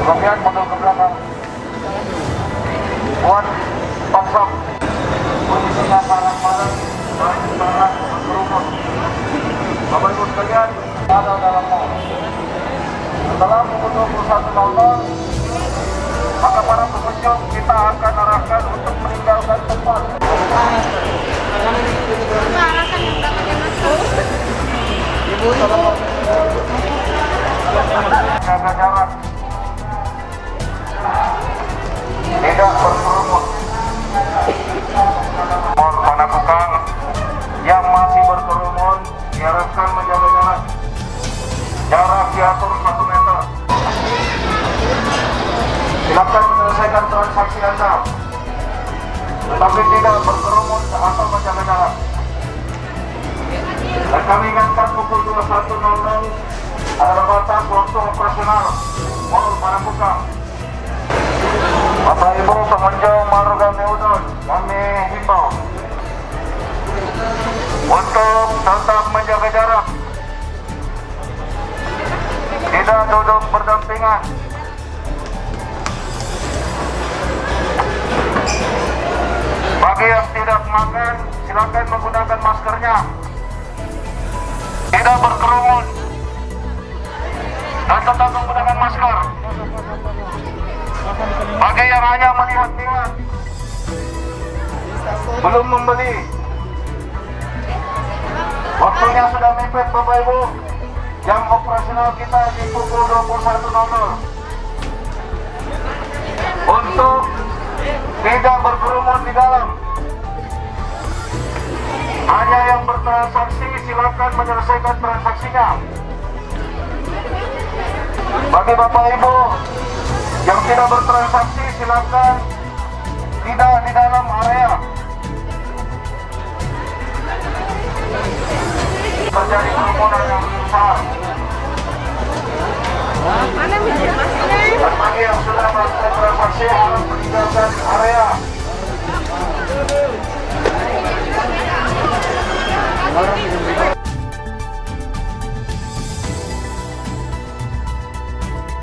Kemudian mundur ke belakang. Buat pasang. Posisinya parang-parang, barang berkerumun. Bapak Ibu sekalian, ada dalam mal. Setelah pukul 21.00, maka para pengunjung kita akan arahkan untuk meninggalkan tempat. Ibu tolong jaga jarak, tidak berkerumun. Mohon Panakukang yang masih berkerumun diharapkan menjaga jarak. Jarak diatur 1 meter. Silakan menyelesaikan transaksi Anda, tetapi tidak berkerumun atau menjaga jarak. Dan kami ingatkan pukul 21.00 adalah batas waktu operasional Mall Panakukang. Bapak Ibu pengunjung Marugame Udon, kami himbau untuk tetap menjaga jarak, tidak duduk berdampingan. Bagi yang tidak makan, silakan menggunakan maskernya, tidak berkerumun, dan tetap menggunakan masker. Bagi yang hanya melihat-lihat, belum membeli, waktunya sudah mepet Bapak Ibu. Jam operasional kita di pukul 21.00. Untuk tidak berkerumun di dalam, hanya yang bertransaksi silakan menyelesaikan transaksinya. Bagi Bapak Ibu yang tidak bertransaksi silakan tidak di dalam area. Terjadi kerumunan yang besar. Dan bagi yang sudah melakukan transaksi harus meninggalkan area.